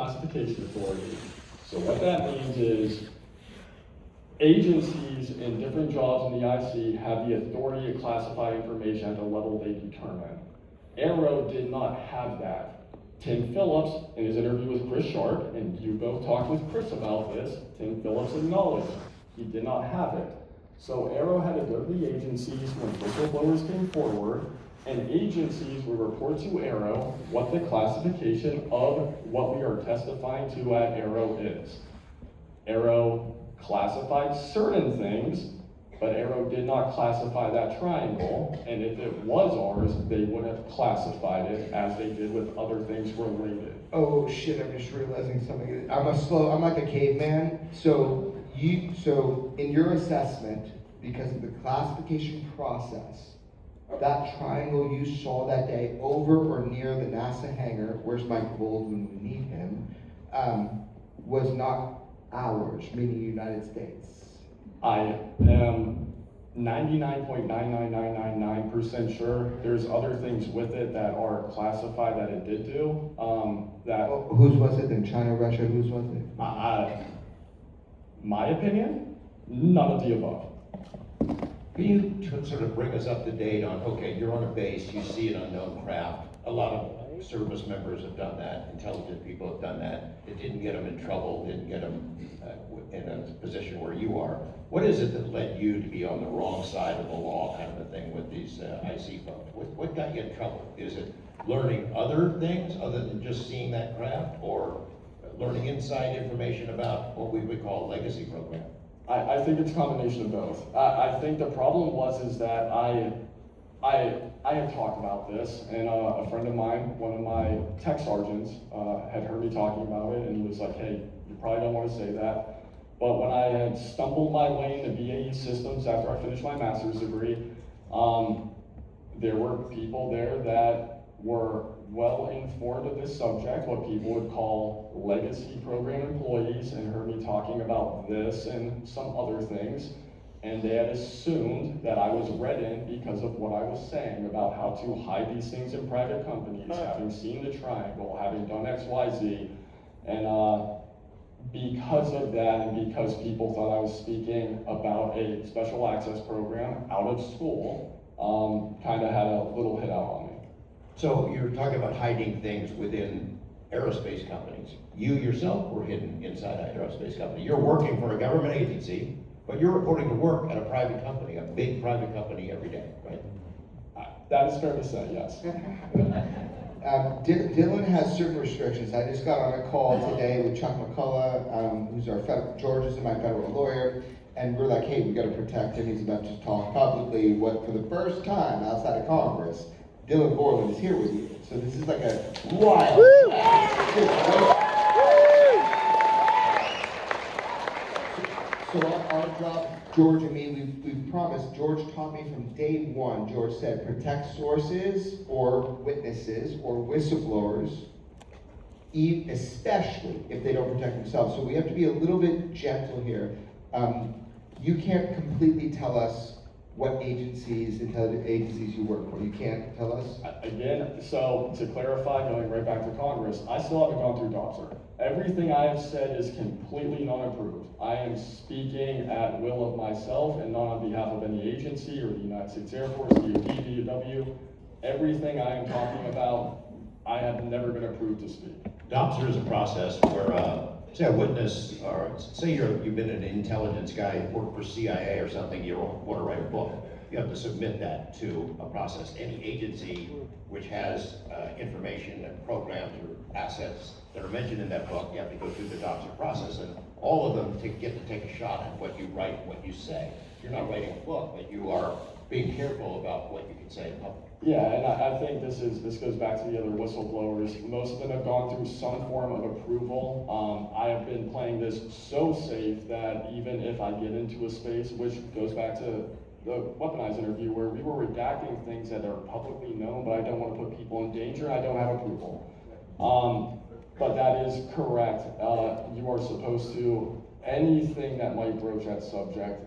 classification authority. So what that means is agencies in different jobs in the IC have the authority to classify information at the level they determine. Arrow did not have that. Tim Phillips, in his interview with Chris Sharp, and you both talked with Chris about this, Tim Phillips acknowledged he did not have it. So Arrow had to go to the agencies when whistleblowers came forward, and agencies would report to Arrow what the classification of what we are testifying to at Arrow is. Arrow classified certain things, but Arrow did not classify that triangle, and if it was ours, they would have classified it as they did with other things related. Oh shit, I'm just realizing something. I'm like a caveman. So in your assessment, because of the classification process, that triangle you saw that day over or near the NASA hangar, where's Mike Gold when we need him, was not ours, meaning United States. I am 99.99999% sure. There's other things with it that are classified that it did do. Whose was it then? China, Russia, whose was it? My opinion, none of the above. Can you sort of bring us up to date on, okay, you're on a base, you see an unknown craft. A lot of service members have done that, intelligent people have done that. It didn't get them in trouble, didn't get them in a position where you are. What is it that led you to be on the wrong side of the law kind of a thing with these IC folks? What got you in trouble? Is it learning other things other than just seeing that craft, or learning inside information about what we would call legacy program? I think it's a combination of both. I think the problem is that I had talked about this, and a friend of mine, one of my tech sergeants, had heard me talking about it, and he was like, hey, you probably don't want to say that. But when I had stumbled my way into BAE systems after I finished my master's degree, there were people there that were well informed of this subject, what people would call legacy program employees, and heard me talking about this and some other things. And they had assumed that I was read in because of what I was saying about how to hide these things in private companies, having seen the triangle, having done X, Y, Z. And because of that, and because people thought I was speaking about a special access program out of school, kind of had a little hit out on me. So you're talking about hiding things within aerospace companies. You yourself were hidden inside an aerospace company. You're working for a government agency, but you're reporting to work at a private company, a big private company every day, right? That is fair to say, yes. Dylan has certain restrictions. I just got on a call today with Chuck McCullough, who's George is my federal lawyer, and we're like, hey, we got to protect him. He's about to talk publicly what, for the first time outside of Congress, Dylan Borland is here with you. So this is like a wild. So our job, George and me, we've promised. George taught me from day one. George said, protect sources or witnesses or whistleblowers, especially if they don't protect themselves. So we have to be a little bit gentle here. You can't completely tell us what agencies, intelligence agencies you work for. You can't tell us? Again, so to clarify, going right back to Congress, I still haven't gone through DOPSR. Everything I have said is completely non-approved. I am speaking at will of myself and not on behalf of any agency or the United States Air Force, DoD, DOW. Everything I am talking about, I have never been approved to speak. DOPSR is a process where, say a witness, or say you've been an intelligence guy, worked for CIA or something, you want to write a book. You have to submit that to a process. Any agency which has information and programs or assets that are mentioned in that book, you have to go through the DOPSR process, and all of them get to take a shot at what you write and what you say. You're not writing a book, but you are being careful about what you can say in public. Yeah, and I think this goes back to the other whistleblowers. Most of them have gone through some form of approval. I have been playing this so safe that even if I get into a space, which goes back to the weaponized interview where we were redacting things that are publicly known, but I don't want to put people in danger, I don't have approval. But that is correct. You are supposed to, anything that might broach that subject,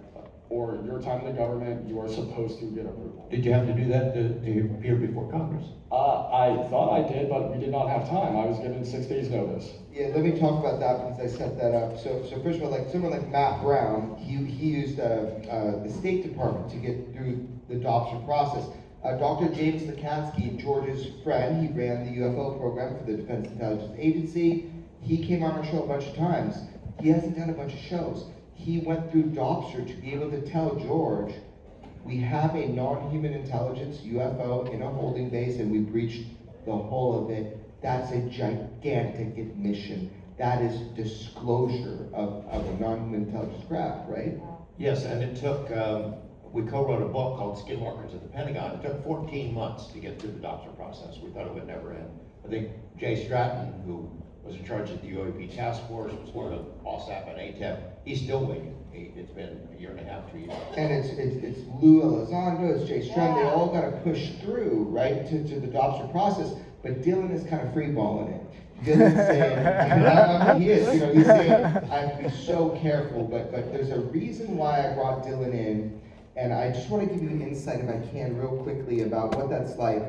or your time in the government, you are supposed to get approval. Did you have to do that to appear before Congress? I thought I did, but we did not have time. I was given 6 days notice. Yeah, let me talk about that because I set that up. So first of all, like someone like Matt Brown, he used the State Department to get through the adoption process. Dr. James Lakatsky, George's friend, he ran the UFO program for the Defense Intelligence Agency. He came on our show a bunch of times. He hasn't done a bunch of shows. He went through Dobster to be able to tell George, we have a non-human intelligence UFO in a holding base and we breached the whole of it. That's a gigantic admission. That is disclosure of a non-human intelligence craft, right? Yes, and it took, we co-wrote a book called Skid Markers at the Pentagon. It took 14 months to get through the adoption process. We thought it would never end. I think Jay Stratton, who was in charge of the UAP task force, was part of OSAP and ATEP. He's still waiting. It's been a year and a half, 2 years. And it's Lou Elizondo, it's Jay Stratton, they all got to push through, right, to the adoption process. But Dylan is kind of freeballing it. Dylan's saying, he is, he's saying, I have to be so careful, but there's a reason why I brought Dylan in, and I just want to give you an insight, if I can, real quickly about what that's like.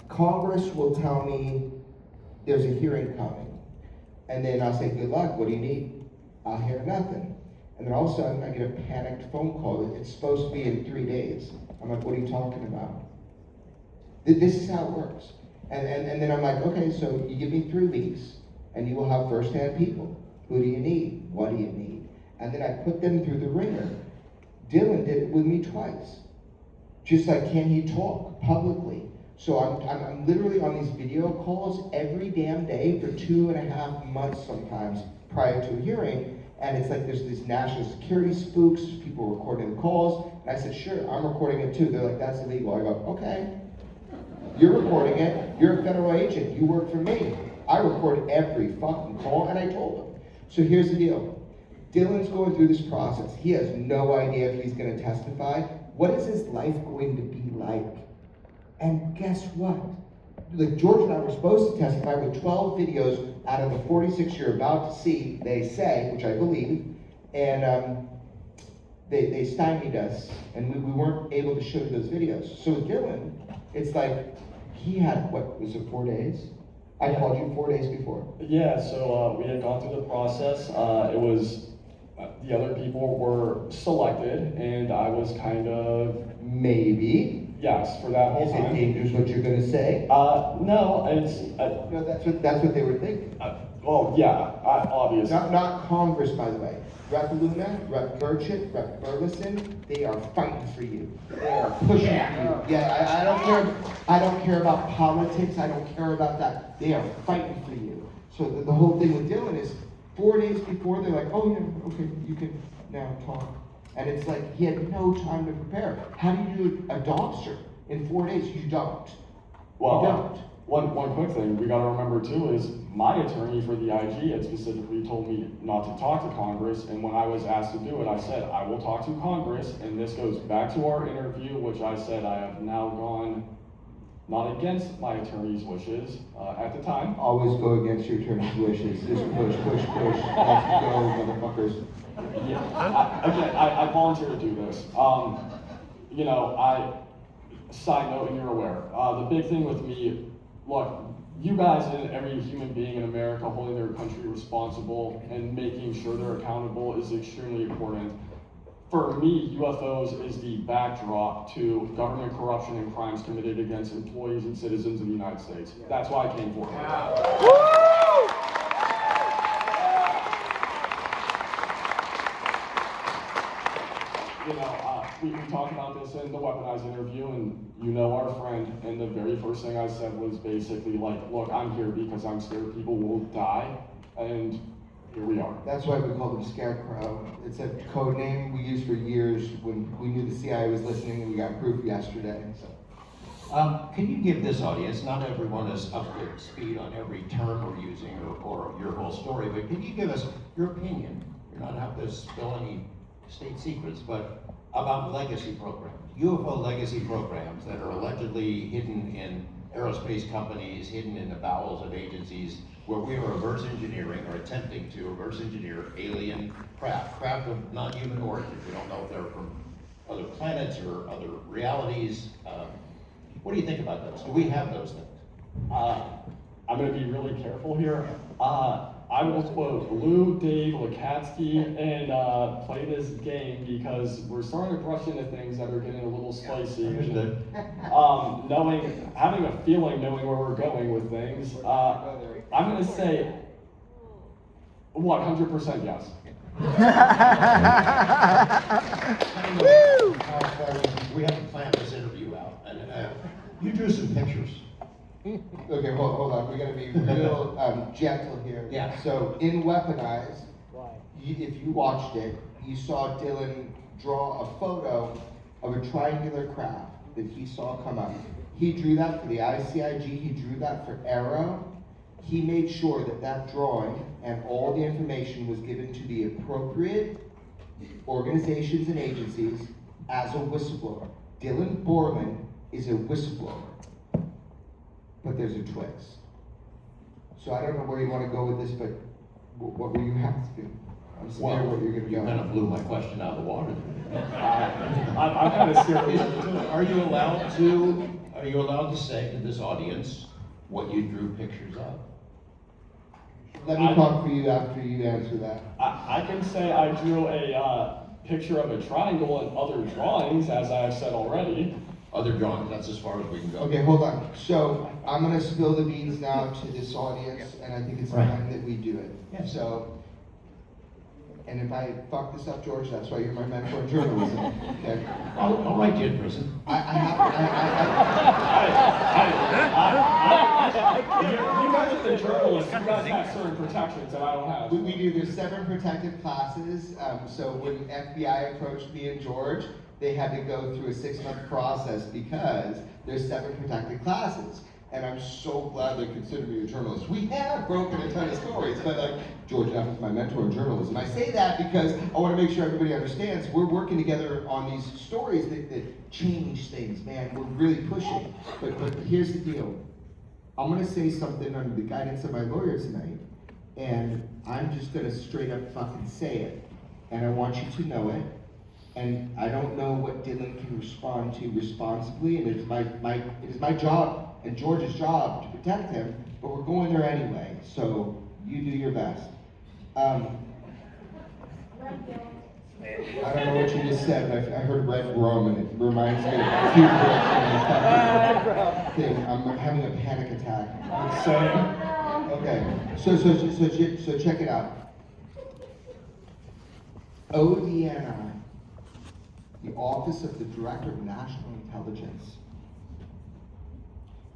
Congress will tell me there's a hearing coming, and then I'll say, good luck, what do you need? I'll hear nothing. And then all of a sudden, I get a panicked phone call. It's supposed to be in 3 days. I'm like, what are you talking about? This is how it works. And then I'm like, okay, so you give me 3 weeks, and you will have first-hand people. Who do you need? What do you need? And then I put them through the ringer. Dylan did it with me twice. Just like, can he talk publicly? So I'm literally on these video calls every damn day for 2.5 months sometimes prior to a hearing. And it's like there's these national security spooks, people recording the calls. And I said, sure, I'm recording it too. They're like, that's illegal. I go, okay. You're recording it. You're a federal agent. You work for me. I record every fucking call, and I told him. So here's the deal. Dylan's going through this process. He has no idea if he's going to testify. What is his life going to be like? And guess what? Like George and I were supposed to testify with 12 videos out of the 46 you're about to see, they say, which I believe, and they stymied us, and we weren't able to show those videos. So with Dylan, it's like, he had, what, was it 4 days? I called you 4 days before. Yeah, so we had gone through the process. It was, the other people were selected, and I was kind of... Maybe. Yes, for that whole Is time. it dangerous what you're gonna say? No, it's... No, that's what they were thinking. well, yeah, obviously. Not Congress, by the way. Rep. Luna, Rep. Merchant, Rep. Ferguson, they are fighting for you. They are pushing for you. Yeah, I don't care about politics. I don't care about that. They are fighting for you. So the whole thing with Dylan is 4 days before, they're like, oh yeah, okay, you can now talk. And it's like, he had no time to prepare. How do you do a Dobster in 4 days? You don't. Well, you don't. One quick thing we got to remember too is my attorney for the IG had specifically told me not to talk to Congress, and when I was asked to do it, I said I will talk to Congress, and this goes back to our interview, which I said I have now gone not against my attorney's wishes at the time. Always go against your attorney's wishes. Just push. Let's go, motherfuckers. Yeah, I volunteer to do this. Side note, and you're aware, the big thing with me, look, you guys and every human being in America holding their country responsible and making sure they're accountable is extremely important. For me, UFOs is the backdrop to government corruption and crimes committed against employees and citizens of the United States. That's why I came forward. We talked about this in the weaponized interview, and you know our friend, and the very first thing I said was basically like, look, I'm here because I'm scared people will die, and here we are. That's why we called him Scarecrow. It's a code name we used for years when we knew the CIA was listening, and we got proof yesterday. So. Can you give this audience, not everyone is up to speed on every term we're using or your whole story, but can you give us your opinion? You're not have to spill any state secrets, but about legacy programs, UFO legacy programs that are allegedly hidden in aerospace companies, hidden in the bowels of agencies. where we are reverse engineering or attempting to reverse engineer alien craft of non-human origin. We don't know if they're from other planets or other realities. What do you think about those? Do we have those things? I'm going to be really careful here. I will quote Lou, Dave, Lukatsky, and play this game because we're starting to brush into things that are getting a little spicy. Understood. Having a feeling, knowing where we're going with things, I'm going to say 100% yes. We have to plan this interview out, and you drew some pictures. Okay, hold on. We gotta be real gentle here. Yeah. So in Weaponized, if you watched it, you saw Dylan draw a photo of a triangular craft that he saw come up. He drew that for the ICIG. He drew that for Arrow. He made sure that that drawing and all the information was given to the appropriate organizations and agencies as a whistleblower. Dylan Borland is a whistleblower. But there's a twist. So I don't know where you want to go with this, but what will you have to do? I'm scared what you're going to You go. kind of blew my question out of the water. I'm kind of scared. Are you allowed to say to this audience what you drew pictures of? Let me talk for you after you answer that. I can say I drew a picture of a triangle and other drawings, as I've said already. Other drawings, that's as far as we can go. Okay, hold on. So I'm going to spill the beans now to this audience, and I think it's time that we do it. Yeah. So, and if I fuck this up, George, that's why you're my mentor in journalism. Okay. I'll write you in prison. You guys are the journalists. You guys have certain protections that I don't have. We do. There's 7 protected classes. So when FBI approached me and George, they had to go through a 6-month process because there's 7 protected classes. And I'm so glad they consider me a journalist. We have broken a ton of stories, but like, George F is my mentor in journalism. I say that because I want to make sure everybody understands we're working together on these stories that change things, man. We're really pushing. But here's the deal. I'm going to say something under the guidance of my lawyer tonight, and I'm just going to straight up fucking say it. And I want you to know it. And I don't know what Dylan can respond to responsibly, and it is my job and George's job to protect him, but we're going there anyway, so you do your best. I don't know what you just said, but I heard red rum, and it reminds me of a few thing. I'm having a panic attack. Okay, so check it out. ODNI, the Office of the Director of National Intelligence,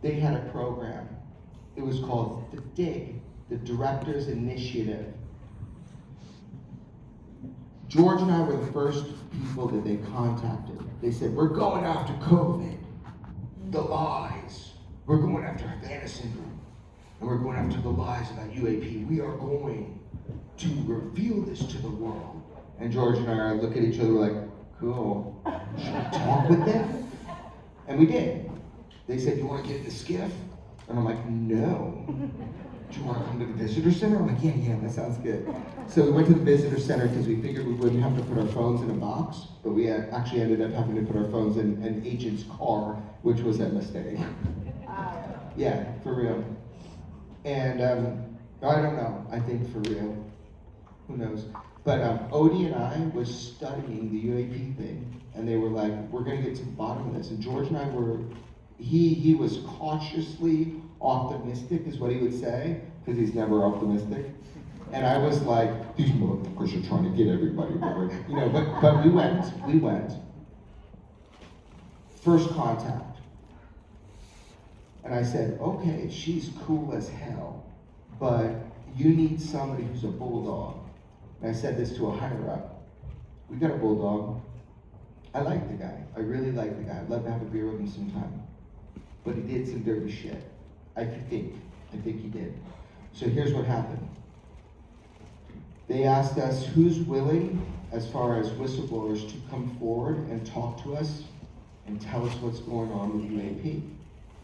they had a program. It was called the DIG, the Director's Initiative. George and I were the first people that they contacted. They said, we're going after COVID, the lies. We're going after Havana syndrome, and we're going after the lies about UAP. We are going to reveal this to the world. And George and I look at each other, we're like, cool. Should we talk with them? And we did. They said, you want to get in the skiff? And I'm like, no. Do you want to come to the visitor center? I'm like, yeah, that sounds good. So we went to the visitor center because we figured we wouldn't have to put our phones in a box, but we actually ended up having to put our phones in an agent's car, which was a mistake. Yeah, for real. And I don't know, I think for real. Who knows? But Odie and I was studying the UAP thing, and they were like, we're gonna get to the bottom of this. And George and I were, he was cautiously optimistic is what he would say, because he's never optimistic. And I was like, these motherfuckers are trying to get everybody, you know, but we went. First contact. And I said, okay, she's cool as hell, but you need somebody who's a bulldog. And I said this to a higher up. We got a bulldog. I like the guy. I really like the guy. I'd love to have a beer with him sometime. But he did some dirty shit. I think he did. So here's what happened. They asked us who's willing, as far as whistleblowers, to come forward and talk to us and tell us what's going on with UAP.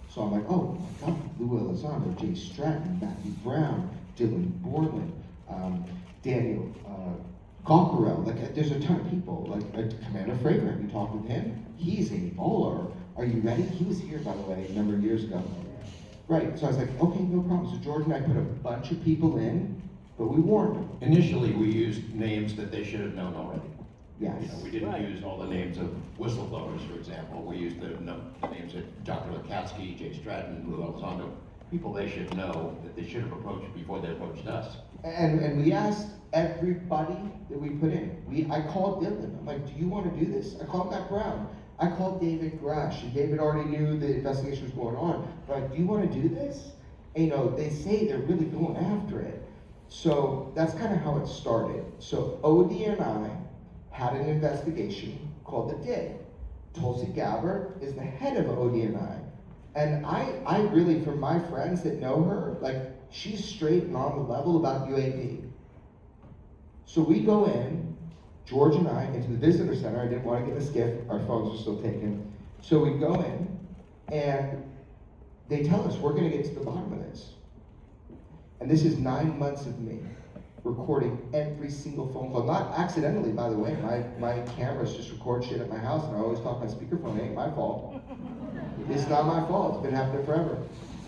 So I'm like, oh my God, Lou Elizondo, Jay Stratton, Matthew Brown, Dylan Borland, Daniel Gockerell, like there's a ton of people, like Commander Frager, have you talked with him? He's a baller. Are you ready? He was here, by the way, a number of years ago. Right, so I was like, okay, no problem. So George and I put a bunch of people in, but we warned them. Initially, we used names that they should have known already. Yes. You know, we didn't use all the names of whistleblowers, for example. We used the names of Dr. Lakatsky, Jay Stratton, Lou Elizondo, people they should know that they should have approached before they approached us. And we asked everybody that we put in. I called Dylan. I'm like, do you want to do this? I called Matt Brown. I called David Grash, and David already knew the investigation was going on. But like, do you want to do this? And, you know, they say they're really going after it. So that's kind of how it started. So Odie and I had an investigation called The Dig. Tulsi Gabbard is the head of Odie and I. And I really, from my friends that know her, like, she's straight and on the level about UAP. So we go in, George and I, into the visitor center. I didn't want to get the skiff, our phones were still taken. So we go in, and they tell us, we're gonna get to the bottom of this. And this is 9 months of me recording every single phone call. Not accidentally, by the way. My cameras just record shit at my house, and I always talk my speakerphone. It ain't my fault. It's not my fault. It's been happening forever.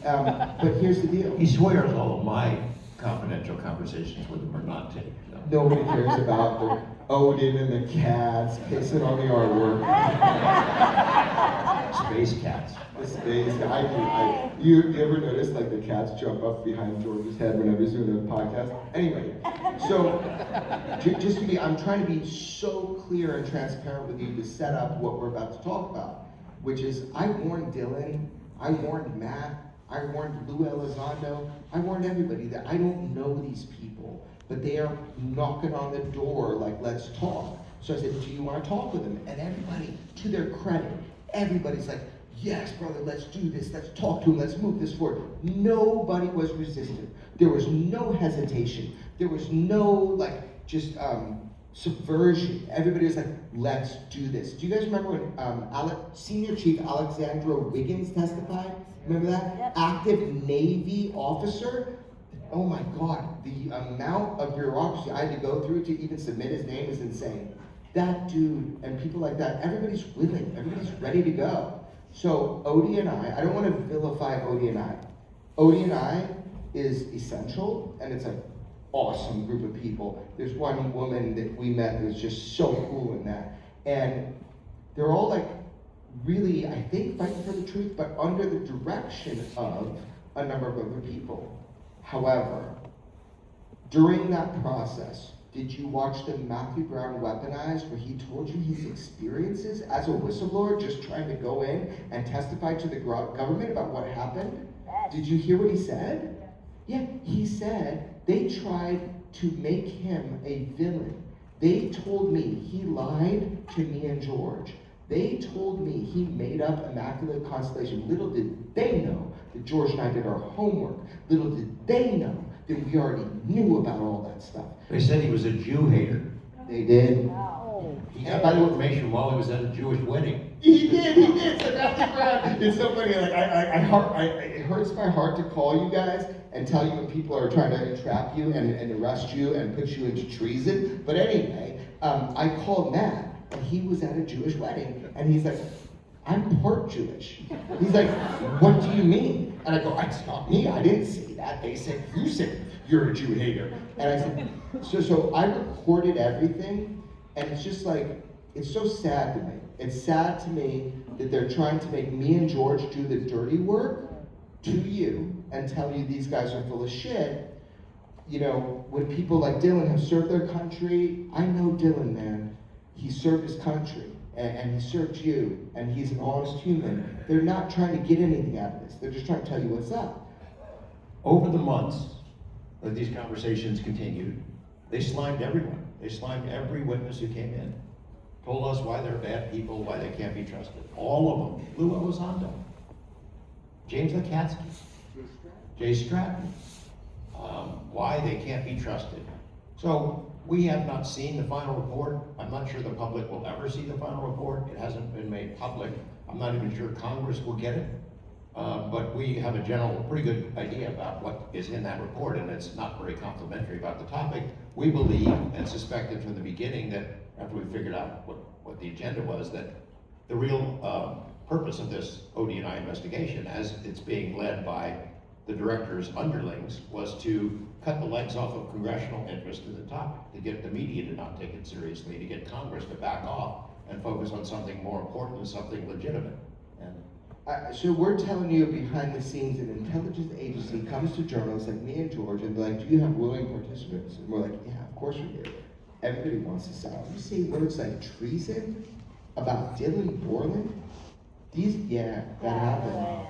But here's the deal. He swears all of my confidential conversations with him are not taped. So. Nobody cares about the Odin and the cats pissing on the artwork. Space cats. The space. You ever notice like the cats jump up behind George's head whenever he's doing a podcast? Anyway, so just to be, I'm trying to be so clear and transparent with you to set up what we're about to talk about, which is I warned Dylan, I warned Matt, I warned Lou Elizondo, I warned everybody that I don't know these people, but they are knocking on the door like, let's talk. So I said, do you want to talk with them? And everybody, to their credit, everybody's like, yes, brother, let's do this, let's talk to him, let's move this forward. Nobody was resistant. There was no hesitation. There was no, like, just subversion. Everybody was like, let's do this. Do you guys remember when Senior Chief Alexandra Wiggins testified? Remember that? Yep. Active Navy officer. Oh my God, the amount of bureaucracy I had to go through to even submit his name is insane. That dude and people like that, everybody's willing, everybody's ready to go. So Odie and I don't want to vilify Odie and I. Odie and I is essential, and it's an awesome group of people. There's one woman that we met that was just so cool in that. And they're all like really, I think, fighting for the truth, but under the direction of a number of other people. However, during that process, did you watch the Matthew Brown weaponized where he told you his experiences as a whistleblower just trying to go in and testify to the government about what happened? Did you hear what he said? Yeah, he said they tried to make him a villain. They told me he lied to me and George. They told me he made up Immaculate Constellation. Little did they know that George and I did our homework. Little did they know that we already knew about all that stuff. They said he was a Jew hater. They did. He got that information while he was at a Jewish wedding. He did. So Matthew Brown, it's so funny. Like it hurts my heart to call you guys and tell you when people are trying to entrap you and arrest you and put you into treason. But anyway, I called Matt. And he was at a Jewish wedding, and he's like, I'm part Jewish. He's like, what do you mean? And I go, it's not me, I didn't say that. They said, you said you're a Jew hater. And I said, so I recorded everything, and it's just like, it's so sad to me. It's sad to me that they're trying to make me and George do the dirty work to you and tell you these guys are full of shit. You know, when people like Dylan have served their country, I know Dylan, man. He served his country, and he served you, and he's an honest human. They're not trying to get anything out of this. They're just trying to tell you what's up. Over the months that these conversations continued, they slimed everyone. They slimed every witness who came in. Told us why they're bad people, why they can't be trusted. All of them. Lou Elizondo, James Lakatsky, Jay Stratton, why they can't be trusted. So we have not seen the final report. I'm not sure the public will ever see the final report. It hasn't been made public. I'm not even sure Congress will get it. But we have a pretty good idea about what is in that report, and it's not very complimentary about the topic. We believe and suspected from the beginning that, after we figured out what the agenda was, that the real purpose of this ODNI investigation, as it's being led by the director's underlings, was to cut the legs off of congressional interest in the topic, to get the media to not take it seriously, to get Congress to back off and focus on something more important and something legitimate. And So we're telling you behind the scenes, an intelligence agency comes to journalists like me and George and they're like, do you have willing participants? And we're like, yeah, of course we do. Everybody wants to sell. You say words like treason about Dylan Borland? That happened.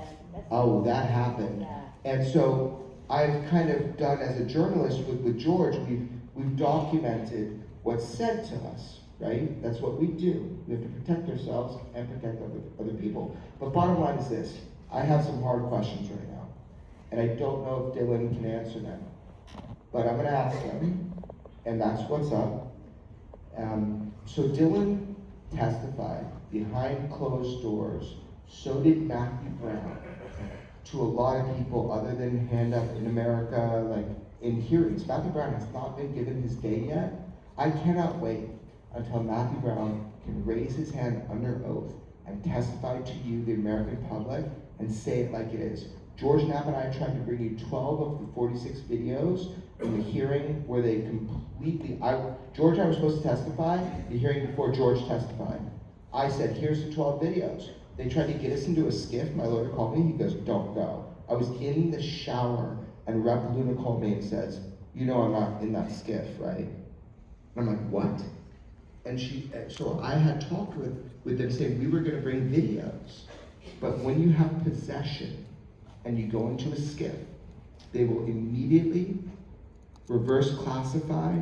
Oh, that happened. And so I've kind of done, as a journalist with George, we've documented what's said to us, right? That's what we do. We have to protect ourselves and protect other people. But bottom line is this, I have some hard questions right now, and I don't know if Dylan can answer them. But I'm gonna ask them, and that's what's up. So Dylan testified behind closed doors, so did Matthew Brown, to a lot of people other than Hand Up in America, like in hearings. Matthew Brown has not been given his day yet. I cannot wait until Matthew Brown can raise his hand under oath and testify to you, the American public, and say it like it is. George Knapp and I tried to bring you 12 of the 46 videos in the hearing where they completely, George and I were supposed to testify, the hearing before George testified. I said, here's the 12 videos. They tried to get us into a skiff. My lawyer called me, he goes, don't go. I was in the shower and Rep. Luna called me and says, you know I'm not in that skiff, right? And I'm like, what? And so I had talked with them saying we were gonna bring videos, but when you have possession and you go into a skiff, they will immediately reverse classify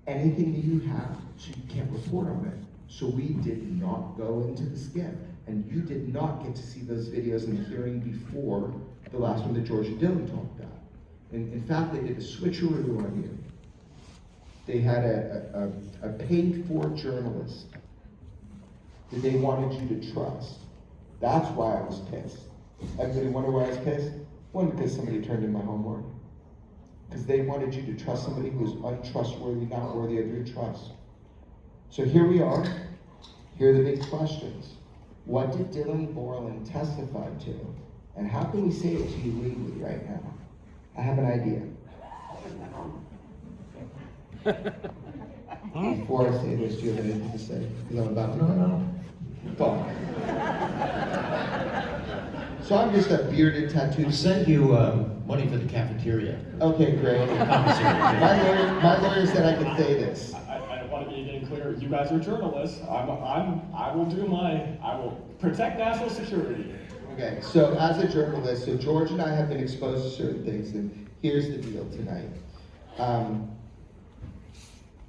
anything that you have so you can't report on it. So we did not go into the skiff, and you did not get to see those videos in the hearing before the last one that George and Dylan talked about. And in fact, they did a switcheroo on you. They had a paid-for journalist that they wanted you to trust. That's why I was pissed. Everybody wonder why I was pissed? One, because somebody turned in my homework. Because they wanted you to trust somebody who's untrustworthy, not worthy of your trust. So here we are. Here are the big questions. What did Dylan Borland testify to? And how can we say it to you legally right now? I have an idea. Before I say this, do you have anything to say? Because I'm about to go. Fuck. So I'm just a bearded tattooed. We sent you money for the cafeteria. Okay, great. My lawyer said I could say this. I want to be again clear. You guys are journalists. I will protect national security. Okay, so as a journalist, so George and I have been exposed to certain things, and here's the deal tonight.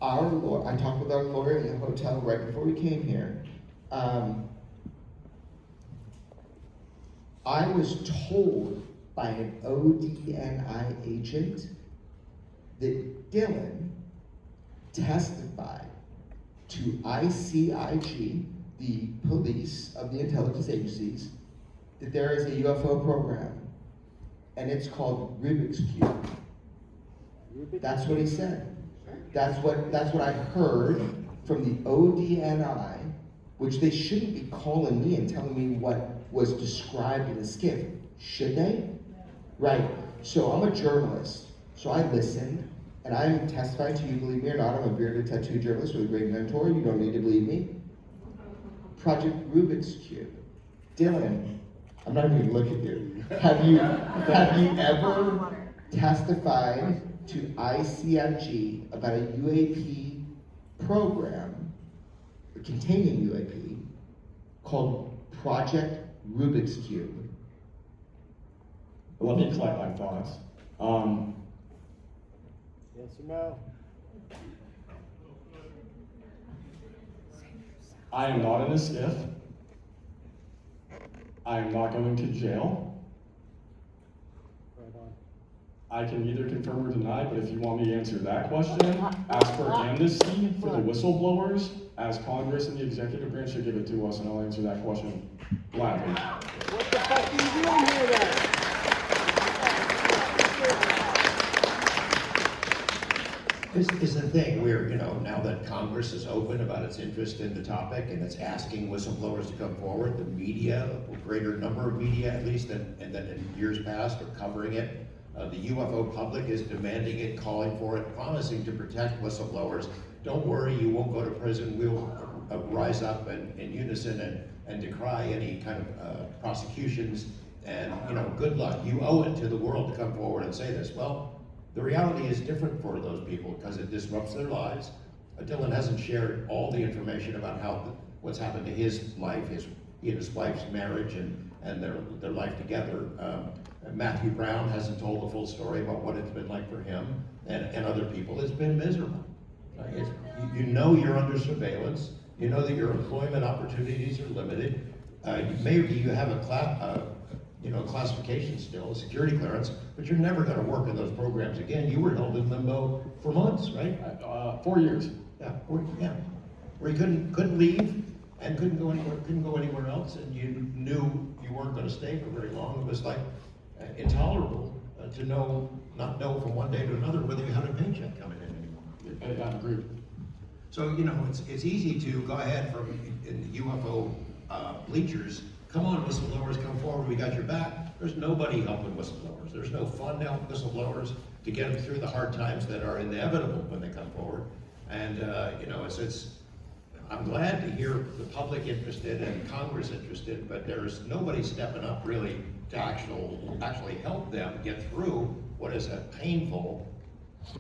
I talked with our lawyer in the hotel right before we came here. I was told by an ODNI agent that Dylan testified to ICIG, the police of the intelligence agencies, that there is a UFO program, and it's called Rubik's Cube. That's what he said. That's what I heard from the ODNI, which they shouldn't be calling me and telling me what was described in the skiff, should they? Right. So I'm a journalist, so I listened, and I'm testifying to you, believe me or not, I'm a bearded tattoo journalist with a great mentor, you don't need to believe me. Project Rubik's Cube. Dylan, I'm not even gonna look at you. Have you ever testified to ICIG about a UAP program containing UAP called Project Rubik's Cube? Let me collect my thoughts. Yes or no? I am not in a skiff. I am not going to jail. Right on. I can either confirm or deny, but if you want me to answer that question, ask for amnesty for the whistleblowers, as Congress and the executive branch should give it to us, and I'll answer that question gladly. What the fuck are you doing here then? This is the thing where, now that Congress is open about its interest in the topic and it's asking whistleblowers to come forward, the media, a greater number of media at least than in years past are covering it. The UFO public is demanding it, calling for it, promising to protect whistleblowers. Don't worry, you won't go to prison. We'll rise up in unison and decry any kind of prosecutions. And good luck. You owe it to the world to come forward and say this. Well, the reality is different for those people because it disrupts their lives. Dylan hasn't shared all the information about what's happened to his life, his wife's marriage and their life together. Matthew Brown hasn't told the full story about what it's been like for him and other people. It's been miserable. You're under surveillance. You know that your employment opportunities are limited. Maybe you have a classification still, a security clearance, but you're never going to work in those programs again. You were held in limbo for months, right? 4 years. Yeah, where you couldn't leave and couldn't go anywhere else, and you knew you weren't going to stay for very long. It was like intolerable to not know from one day to another whether you had a paycheck coming in anymore. I agree. So it's easy to go ahead from in the UFO bleachers. Come on, whistleblowers, come forward, we got your back. There's nobody helping whistleblowers. There's no fund to help whistleblowers to get them through the hard times that are inevitable when they come forward. And I'm glad to hear the public interested and Congress interested, but there's nobody stepping up really to actually help them get through what is a painful,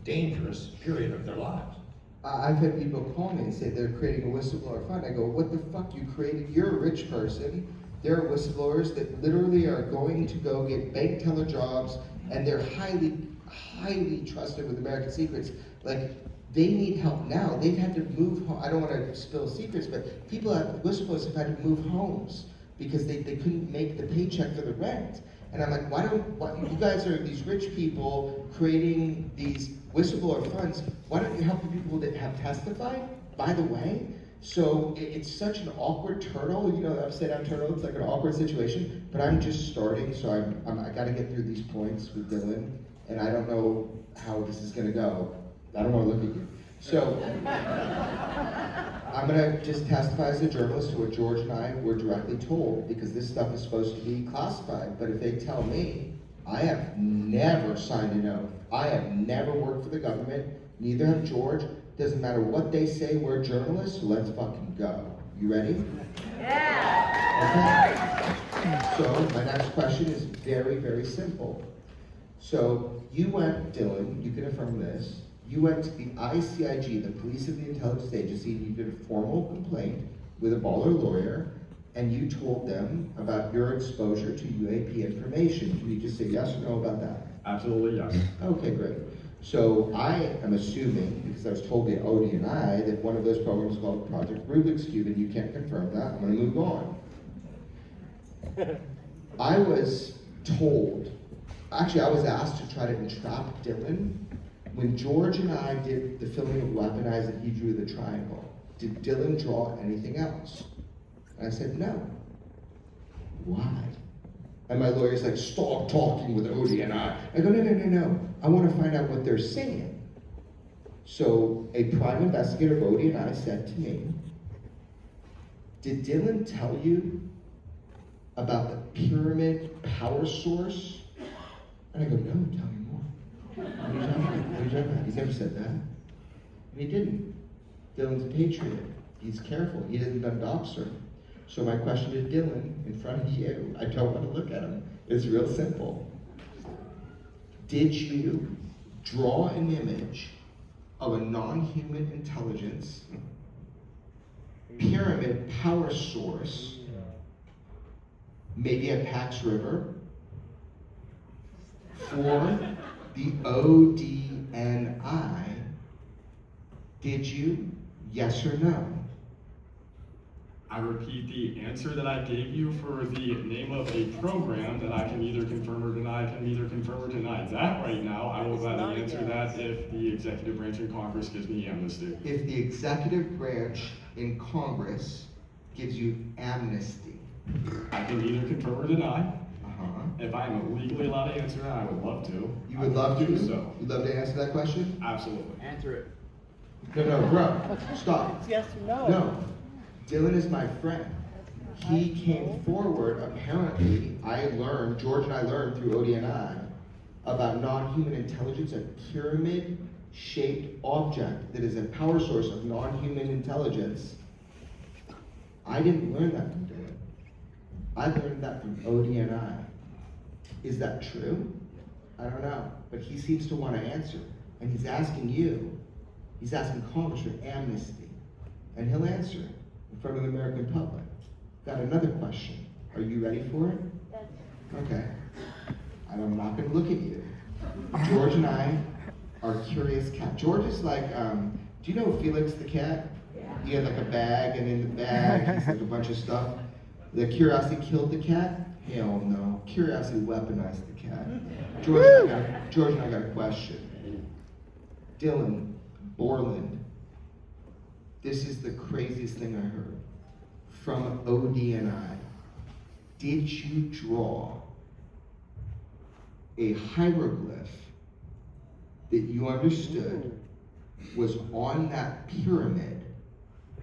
dangerous period of their lives. I've had people call me and say they're creating a whistleblower fund. I go, what the fuck you created? You're a rich person. There are whistleblowers that literally are going to go get bank teller jobs, and they're highly, highly trusted with American secrets. Like, they need help now. They've had to move home. I don't want to spill secrets, but whistleblowers have had to move homes because they couldn't make the paycheck for the rent. And I'm like, why you guys are these rich people creating these whistleblower funds, why don't you help the people that have testified, by the way? So it's such an awkward turtle, upside down turtle, it's like an awkward situation, but I'm just starting, so I gotta get through these points with Dylan, and I don't know how this is gonna go. I don't wanna look at you. So, I'm gonna just testify as a journalist to what George and I were directly told, because this stuff is supposed to be classified, but if they tell me, I have never signed an oath. I have never worked for the government, neither have George. Doesn't matter what they say, we're journalists, so let's fucking go. You ready? Yeah! Okay. So, my next question is very, very simple. So, you went, Dylan, you can affirm this, you went to the ICIG, the Police of the Intelligence Agency, and you did a formal complaint with a baller lawyer, and you told them about your exposure to UAP information. Can you just say yes or no about that? Absolutely, yes. Okay, great. So I am assuming, because I was told by Odie and I, that one of those programs is called Project Rubik's Cube, and you can't confirm that. I'm gonna move on. I was told, actually I was asked to try to entrap Dylan. When George and I did the filming of Weaponized and he drew the triangle, did Dylan draw anything else? And I said, no. Why? And my lawyer's like, stop talking with Odie and I. I go, no. I want to find out what they're saying. So a prime investigator, Odie and I, said to me, did Dylan tell you about the pyramid power source? And I go, no, tell me more. What are you talking about? He never said that. And he didn't. Dylan's a patriot. He's careful. He hasn't done Dobster. So my question to Dylan, in front of you, I don't want to look at him. It's real simple. Did you draw an image of a non-human intelligence pyramid power source, maybe at Pax River, for the ODNI? Did you? Yes or no? I repeat the answer that I gave you for the name of a program that I can either confirm or deny. I can either confirm or deny that right now. I will gladly answer that if the executive branch in Congress gives me amnesty. If the executive branch in Congress gives you amnesty, I can either confirm or deny. Uh-huh. If I am legally allowed to answer, I would love to. You would love to? do so. You'd love to answer that question? Absolutely. Answer it. No, bro, stop. It's yes or no. No, Dylan is my friend. He came forward, apparently, George and I learned through ODNI about non-human intelligence, a pyramid-shaped object that is a power source of non-human intelligence. I didn't learn that from Dylan. I learned that from ODNI. Is that true? I don't know, but he seems to want to answer, and he's asking you. He's asking Congress for amnesty, and he'll answer in front of the American public. Got another question. Are you ready for it? Okay. I'm not going to look at you. George and I are curious cat. George is like, do you know Felix the cat? He had like a bag, and in the bag he's like a bunch of stuff. The curiosity killed the cat? Hell no. Curiosity weaponized the cat. George and I got a question. Dylan, Borland, this is the craziest thing I heard. From ODNI, did you draw a hieroglyph that you understood was on that pyramid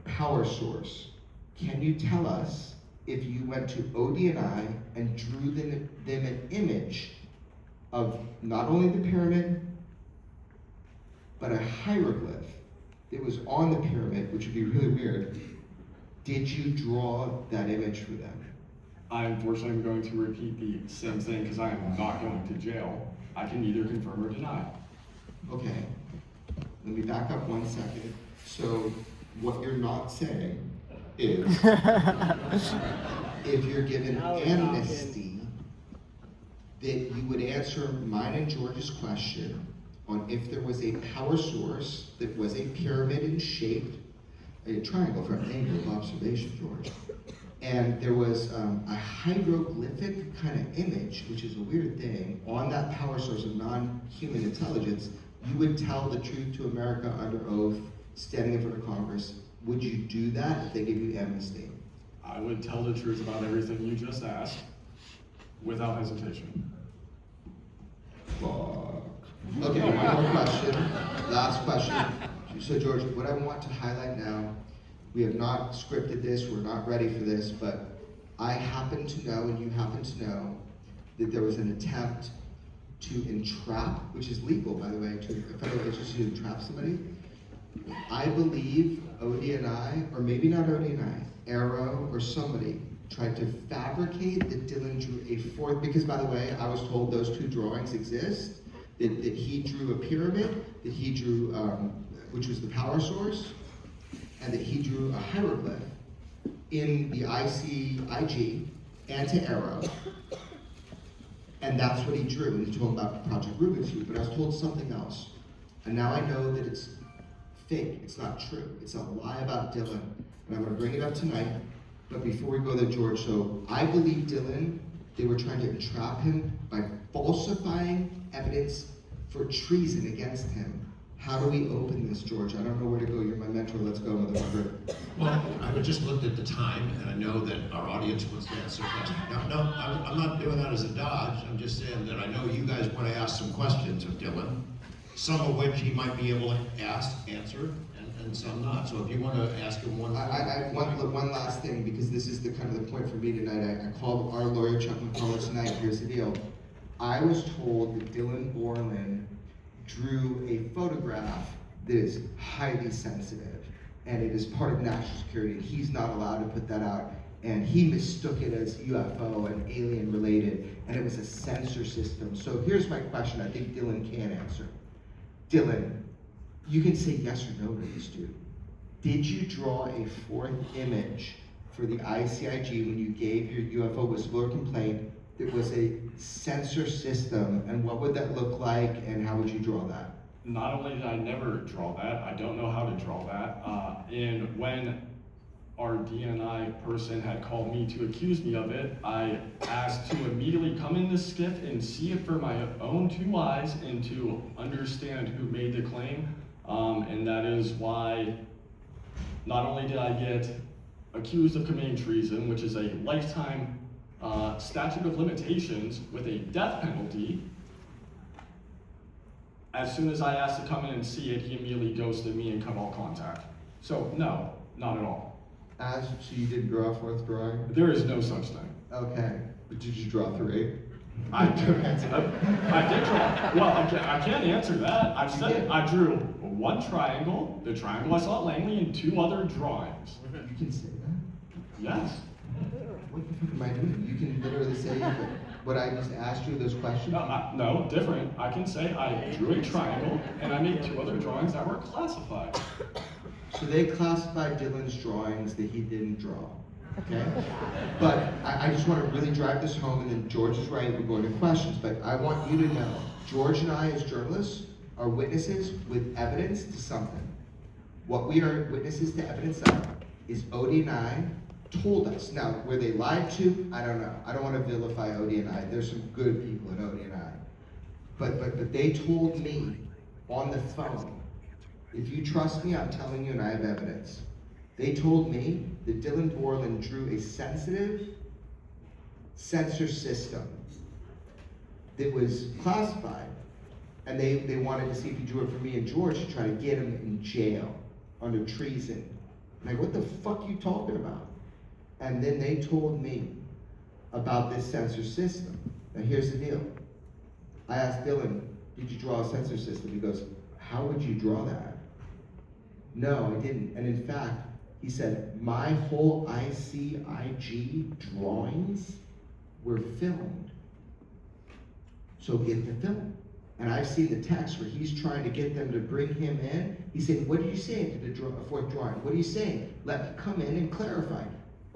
power source? Can you tell us if you went to ODNI and drew them an image of not only the pyramid, but a hieroglyph that was on the pyramid, which would be really weird? Did you draw that image for them? I unfortunately am going to repeat the same thing because I am not going to jail. I can either confirm or deny. Okay, let me back up 1 second. So what you're not saying is, if you're given amnesty, that you would answer mine and George's question on if there was a power source that was a pyramid in shape, a triangle for an angle of observation, George. And there was a hieroglyphic kind of image, which is a weird thing, on that power source of non-human intelligence. You would tell the truth to America under oath, standing in front of Congress. Would you do that if they give you amnesty? I would tell the truth about everything you just asked without hesitation. Fuck. Okay, one more question. Last question. So George, what I want to highlight now, we have not scripted this, we're not ready for this, but I happen to know, and you happen to know, that there was an attempt to entrap, which is legal, by the way, to a federal agency to entrap somebody. I believe ODNI, or maybe not ODNI, Arrow or somebody, tried to fabricate that Dylan drew a fourth, because by the way, I was told those two drawings exist, that he drew a pyramid, that he drew, which was the power source, and that he drew a hieroglyph in the ICIG and to Arrow. And that's what he drew, and he told about Project Rubik's Cube, but I was told something else. And now I know that it's fake, it's not true. It's a lie about Dylan, and I'm gonna bring it up tonight. But before we go there, George, so I believe Dylan, they were trying to entrap him by falsifying evidence for treason against him. How do we open this, George? I don't know where to go. You're my mentor. Let's go, motherfucker. Well, I just looked at the time, and I know that our audience wants to answer questions. No, I'm not doing that as a dodge. I'm just saying that I know you guys want to ask some questions of Dylan, some of which he might be able to answer, and some not. So if you want to ask him one One last thing, because this is the kind of the point for me tonight. I called our lawyer, Chuck McCullough, tonight. Here's the deal. I was told that Dylan Borland drew a photograph that is highly sensitive, and it is part of national security, and he's not allowed to put that out. And he mistook it as UFO and alien related, and it was a censor system. So here's my question I think Dylan can answer. Dylan, you can say yes or no to this, dude. Did you draw a fourth image for the ICIG when you gave your UFO whistleblower complaint that was a censor system, and what would that look like, and how would you draw that? Not only did I never draw that, I don't know how to draw that. And when our DNI person had called me to accuse me of it, I asked to immediately come in the skiff and see it for my own two eyes and to understand who made the claim. And that is why not only did I get accused of committing treason, which is a lifetime statute of limitations with a death penalty. As soon as I asked to come in and see it, he immediately ghosted me and cut all contact. So no, not at all. So you didn't draw a fourth drawing? There is no such thing. Okay, but did you draw 3? I did draw. Well, I can't answer that. I've said it. I drew one triangle, the triangle I saw at Langley, and 2 other drawings. You can say that? Yes. What the fuck am I doing? You can literally say what I just asked you, those questions? No, different. I can say I drew a triangle, and I made 2 other drawings that were classified. So they classified Dylan's drawings that he didn't draw, okay? But I just want to really drive this home, and then George is right, we're going to questions, but I want you to know, George and I as journalists are witnesses with evidence to something. What we are witnesses to evidence of is Odie and I told us. Now, were they lied to? I don't know. I don't want to vilify Odie and I. There's some good people in Odie and I. But they told me on the phone, if you trust me, I'm telling you and I have evidence. They told me that Dylan Borland drew a sensitive sensor system that was classified, and they wanted to see if he drew it for me and George to try to get him in jail under treason. I'm like, what the fuck are you talking about? And then they told me about this sensor system. Now here's the deal. I asked Dylan, did you draw a sensor system? He goes, how would you draw that? No, I didn't. And in fact, he said, my whole ICIG drawings were filmed. So get the film. And I've seen the text where he's trying to get them to bring him in. He said, what are you saying to the fourth drawing? What are you saying? Let me come in and clarify.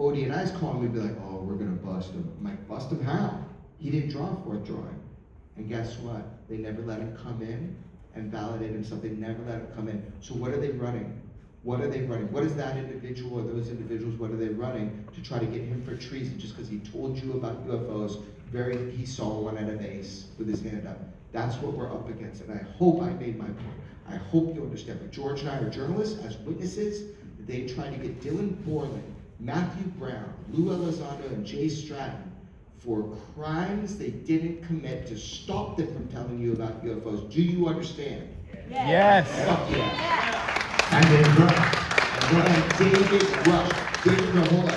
Odie and I's calling me and be like, oh, we're gonna bust him. I'm like, bust him how? He didn't draw a fourth drawing. And guess what? They never let him come in and validate himself. They never let him come in. So what are they running? What are they running? What is that individual or those individuals, what are they running to try to get him for treason just because he told you about UFOs? He saw one at a base with his hand up. That's what we're up against, and I hope I made my point. I hope you understand. But George and I are journalists, as witnesses. They tried to get Dylan Borland, Matthew Brown, Lou Elizondo, and Jay Stratton for crimes they didn't commit to stop them from telling you about UFOs. Do you understand? Yes. Fuck yeah. And then David Rush.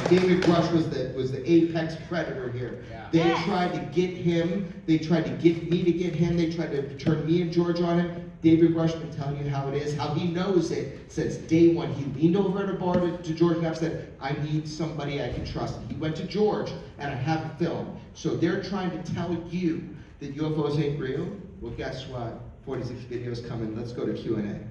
David Rush was the apex predator here. They tried to get him. They tried to get me to get him. They tried to turn me and George on him. David Rush been telling you how it is, how he knows it since day one. He leaned over at a bar to George and I said, I need somebody I can trust. He went to George, and I have a film. So they're trying to tell you that UFOs ain't real. Well, guess what? 46 videos coming. Let's go to Q&A.